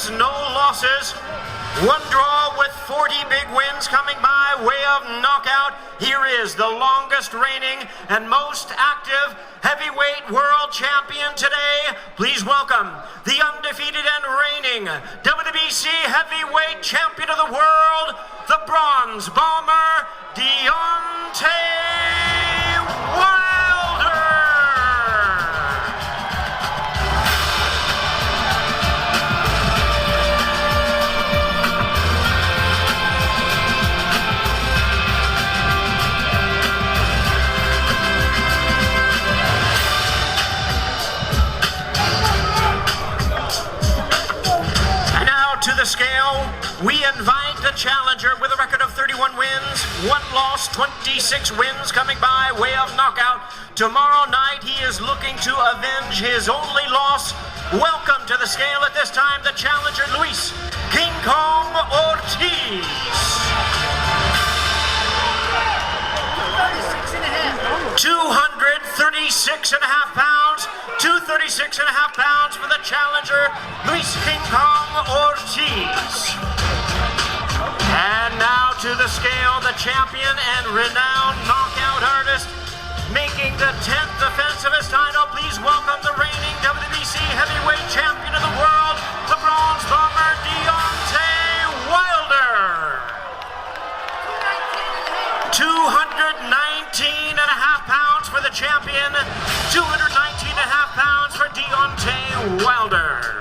wins, no losses. One draw with 40 big wins coming by way of knockout. Here is the longest reigning and most active heavyweight world champion today. Please welcome the undefeated and reigning WBC heavyweight champion of the world, the Bronze Bomber, Deontay Wilder. To the scale, we invite the challenger with a record of 31 wins, 1 loss, 26 wins coming by way of knockout. Tomorrow night, he is looking to avenge his only loss. Welcome to the scale at this time, the challenger, Luis King Kong Ortiz. 236.5 pounds, 236.5 pounds for the challenger, Luis King Kong Ortiz. And now to the scale, the champion and renowned knockout artist, making the 10th defense of his title. Please welcome the reigning WBC heavyweight champion of the world, the Bronze Bomber, Deontay Wilder. 219.5 pounds for the champion, 219.5 pounds for Deontay Wilder.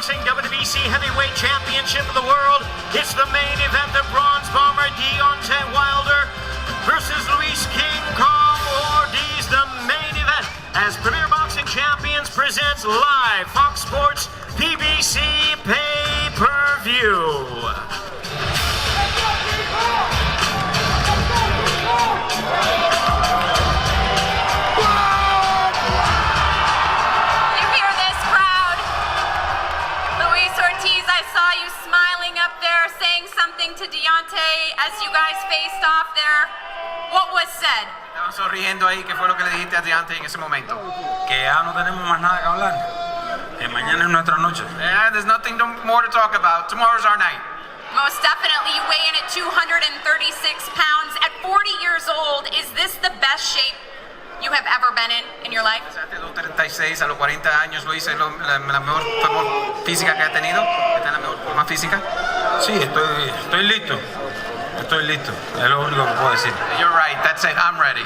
WBC Heavyweight Championship of the World. It's the main event, the Bronze Bomber Deontay Wilder versus Luis King Kong Ortiz, the main event, as Premier Boxing Champions presents live Fox Sports PBC pay-per-view. To Deontay as you guys faced off there. What was said? Estaba sonriendo ahí. ¿Qué fue lo que le dijiste a Deontay en ese momento? Que ya no tenemos más nada que hablar. Que mañana es nuestra noche. Yeah, there's nothing more to talk about. Tomorrow's our night. Most definitely. You weigh in at 236 pounds. At 40 years old, is this the best shape you have ever been in your life? Hace 36 a los 40 años lo hice la mejor forma física que he tenido. Está en la mejor forma física. Sí, estoy listo. Estoy listo. Es lo único que puedo decir. You're right. That's it. I'm ready.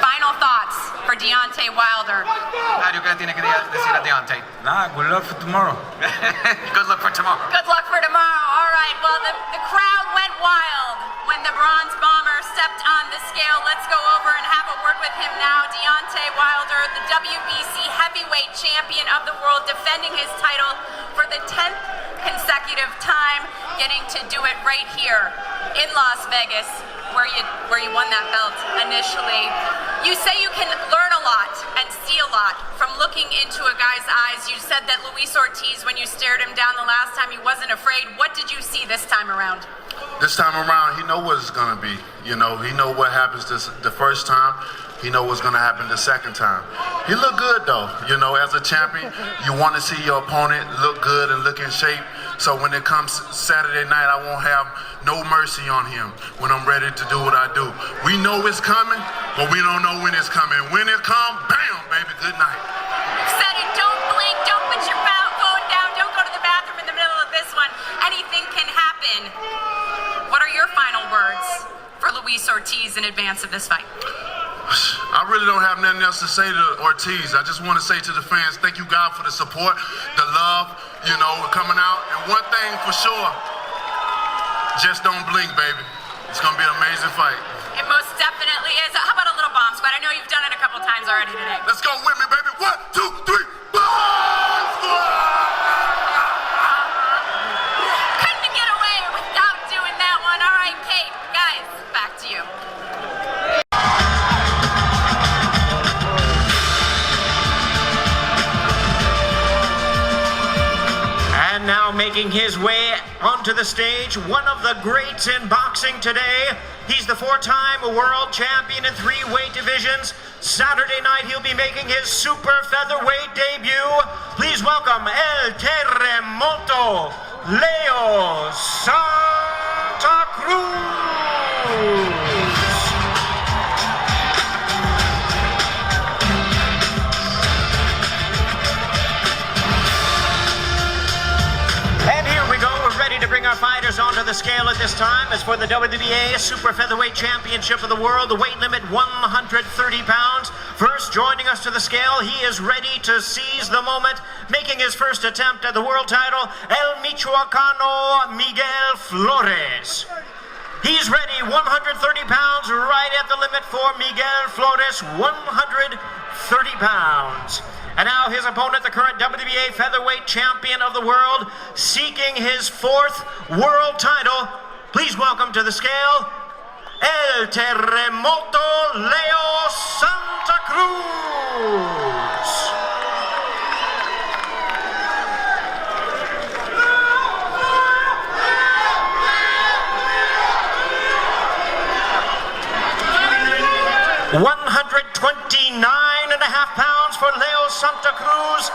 Final thoughts for Deontay Wilder. Mario, ¿qué le tiene que decir a Deontay? Nada, good luck for tomorrow. Good luck for tomorrow. Good luck for tomorrow. All right. Well, the crowd went wild when the Bronze Bomber stepped on the scale. Let's go over and have a word with him now. Deontay Wilder, the WBC heavyweight champion of the world, defending his title for the 10th consecutive time, getting to do it right here in Las Vegas, where you won that belt initially. You say you can learn a lot and see a lot from looking into a guy's eyes. You said that Luis Ortiz, when you stared him down the last time, he wasn't afraid. What did you see this time around? This time around, he know what it's gonna be. You know, he know what happens the first time. He know what's gonna happen the second time. He look good though. You know, as a champion, you want to see your opponent look good and look in shape. So when it comes Saturday night, I won't have no mercy on him when I'm ready to do what I do. We know it's coming, but we don't know when it's coming. When it comes, bam, baby, good night. You said it. Don't blink. Don't put your phone down. Don't go to the bathroom in the middle of this one. Anything can happen. What are your final words for Luis Luis Ortiz in advance of this fight? I really don't have nothing else to say to Ortiz. I just want to say to the fans, thank you, God, for the support, the love, you know, coming out. And one thing for sure, just don't blink, baby. It's going to be an amazing fight. It most definitely is. How about a little bomb squad? I know you've done it a couple times already today. Let's go with me, baby. 1, 2, 3, bomb squad! Couldn't get away without doing that one. All right, Kate, guys, back to you. And now making his way onto the stage, one of the greats in boxing today. He's the 4-time world champion in 3 weight divisions. Saturday night, he'll be making his super featherweight debut. Please welcome El Terremoto, Leo Santa Cruz. To bring our fighters onto the scale at this time as for the WBA Super Featherweight Championship of the World, the weight limit 130 pounds. First joining us to the scale, he is ready to seize the moment, making his first attempt at the world title, El Michoacano Miguel Flores. He's ready, 130 pounds, right at the limit for Miguel Flores, 130 pounds. And now his opponent, the current WBA featherweight champion of the world, seeking his 4th world title. Please welcome to the scale, El Terremoto, Leo Santa Cruz. 129.5 pounds for Leo Santa Cruz,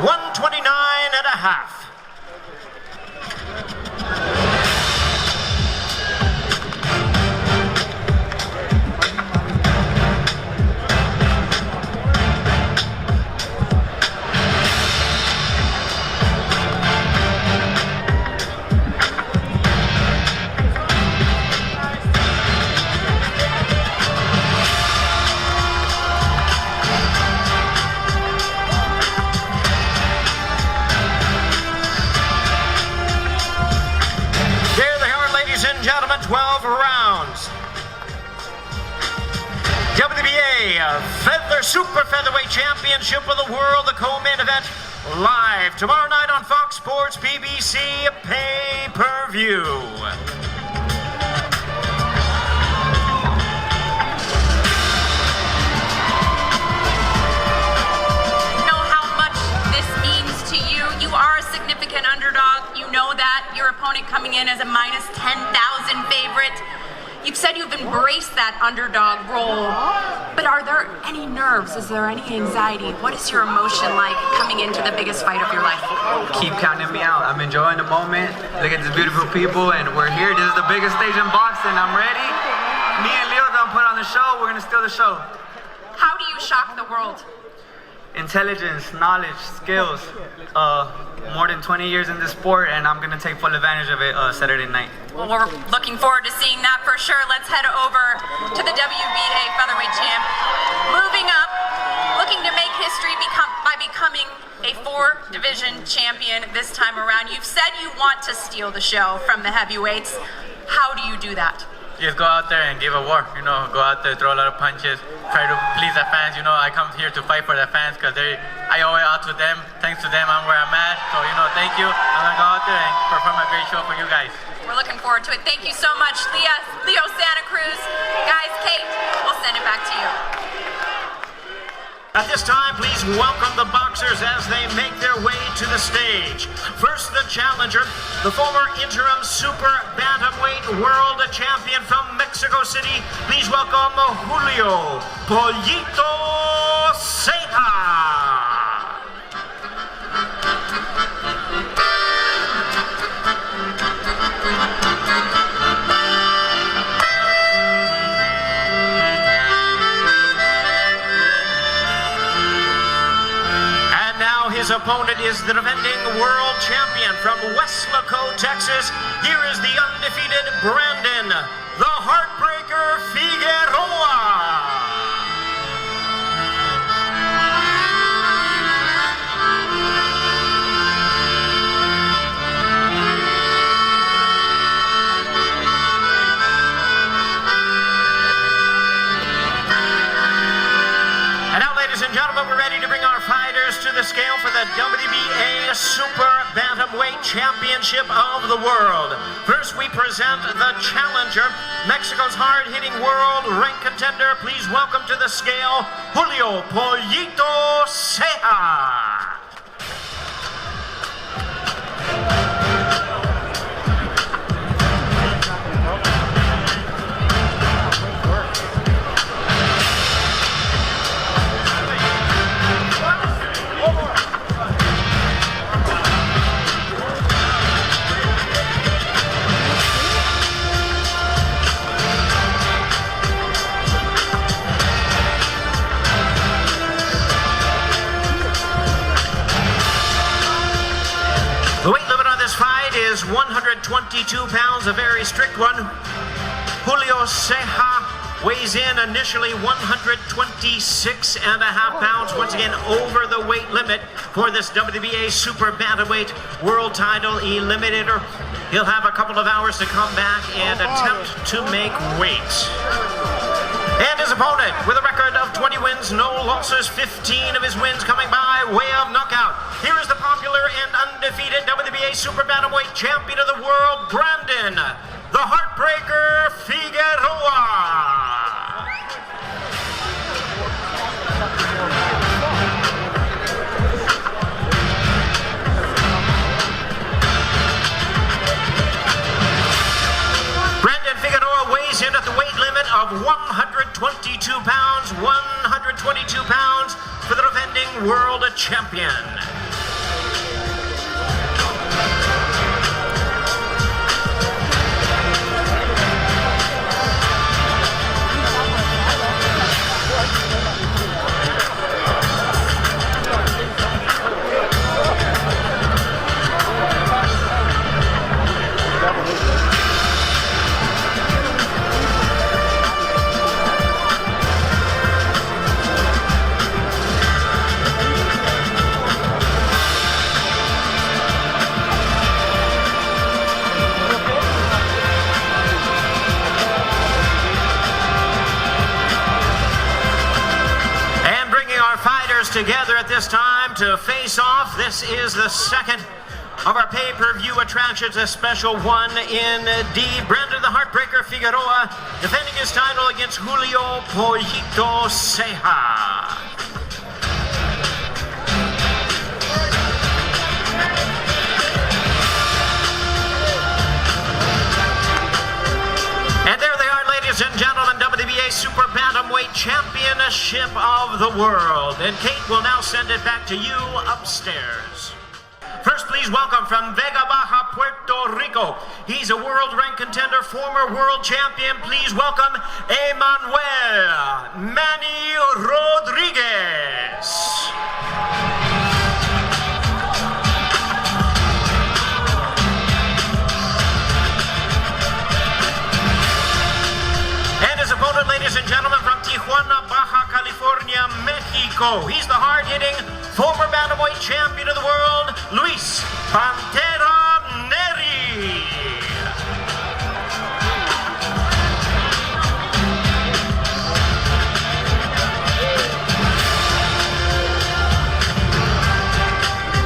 129.5. Ladies and gentlemen, 12 rounds. WBA Super Featherweight Championship of the World, the co-main event, live tomorrow night on Fox Sports BBC pay-per-view. Underdog, you know that. Your opponent coming in as a minus 10,000 favorite. You've said you've embraced that underdog role, but are there any nerves? Is there any anxiety? What is your emotion like coming into the biggest fight of your life? Keep counting me out. I'm enjoying the moment. Look at these beautiful people, and we're here. This is the biggest stage in boxing. I'm ready. Me and Leo gonna put on the show. We're gonna steal the show. How do you shock the world? Intelligence, knowledge, skills. More than 20 years in this sport, and I'm gonna take full advantage of it Saturday night. Well, we're looking forward to seeing that for sure. Let's head over to the WBA featherweight champ. Moving up, looking to make history by becoming a 4-division champion this time around. You've said you want to steal the show from the heavyweights. How do you do that? Just go out there and give a war, you know, go out there, throw a lot of punches, try to please the fans. You know, I come here to fight for the fans because I owe it all to them. Thanks to them, I'm where I'm at. So, you know, thank you. I'm going to go out there and perform a great show for you guys. We're looking forward to it. Thank you so much, Leo Santa Cruz. Guys, Kate, we'll send it back to you. At this time, please welcome the boxers as they make their way to the stage. First, the challenger, the former interim super bantamweight world champion from Mexico City. Please welcome Julio Pollito Ceja. His opponent is the defending world champion from Weslaco, Texas. Here is the undefeated Brandon, the Heartbreaker fighters to the scale for the WBA Super Bantamweight Championship of the World. First, we present the challenger, Mexico's hard-hitting world rank contender. Please welcome to the scale, Julio Pollito Ceja. The weight limit on this fight is 122 pounds, a very strict one. Julio Ceja weighs in initially 126.5 pounds, once again over the weight limit for this WBA Super Bantamweight World Title Eliminator. He'll have a couple of hours to come back and attempt to make weight. And his opponent, with a record of 20 wins, no losses, 15 of his wins coming by way of knockout. Here is the popular and undefeated WBA Super Bantamweight Champion of the World, Brandon, the Heartbreaker Figueroa. Weighs in at the weight limit of 122 pounds, 122 pounds for the defending world champion. Together at this time to face off. This is the second of our pay-per-view attractions, a special one indeed. Brandon the Heartbreaker Figueroa defending his title against Julio Pollito Ceja. And there they are, ladies and gentlemen, WBA Super Bantamweight Championship of the World. And Kate will now send it back to you upstairs. First, please welcome from Vega Baja, Puerto Rico. He's a world rank contender, former world champion. Please welcome Emmanuel Manny Rodriguez. Opponent, ladies and gentlemen, from Tijuana, Baja California, Mexico. He's the hard-hitting former bantamweight champion of the world, Luis Pantera Neri.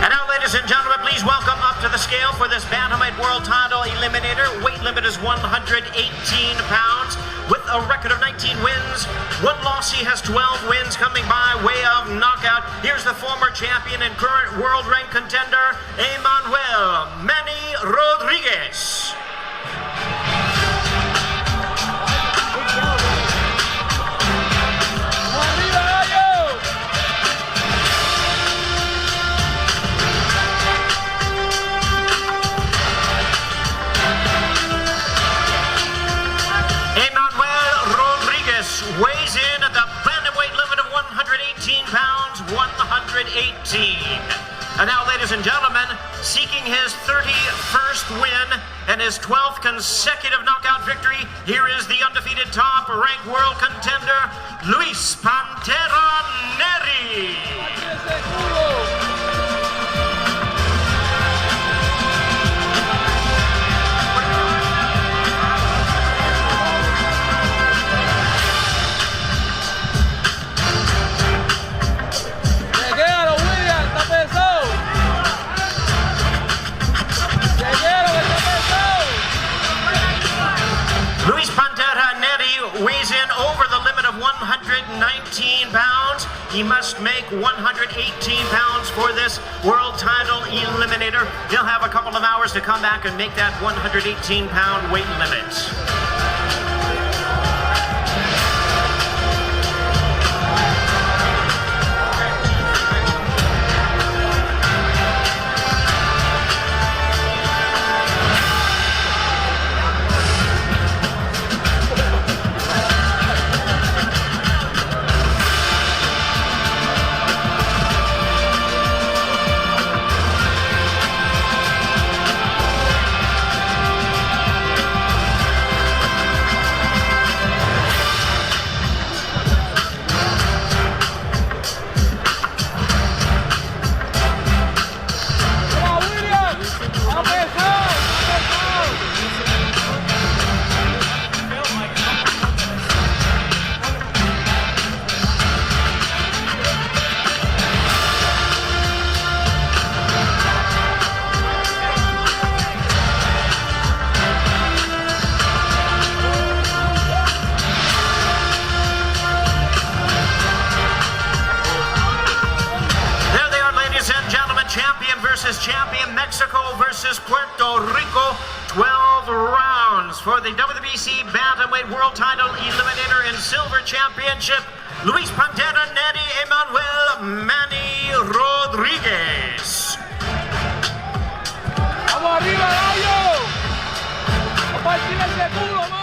And now, ladies and gentlemen, please welcome up to the scale for this bantamweight world title eliminator. Weight limit is 118 pounds. With a record of 19 wins, one loss, he has 12 wins coming by way of knockout. Here's the former champion and current world rank contender, Emmanuel Manny Rodriguez. Weighs in at the bantamweight limit of 118 pounds, 118. And now, ladies and gentlemen, seeking his 31st win and his 12th consecutive knockout victory, here is the undefeated top-ranked world contender, Luis Pantera Neri. 119 pounds. He must make 118 pounds for this world title eliminator. He'll have a couple of hours to come back and make that 118-pound weight limit. Champion, Mexico versus Puerto Rico, 12 rounds for the WBC Bantamweight World Title Eliminator and Silver Championship, Luis Pantera Neri Emanuel Manny Rodriguez. ¡Vamos arriba, gallo! ¡Vamos a tirar ese culo,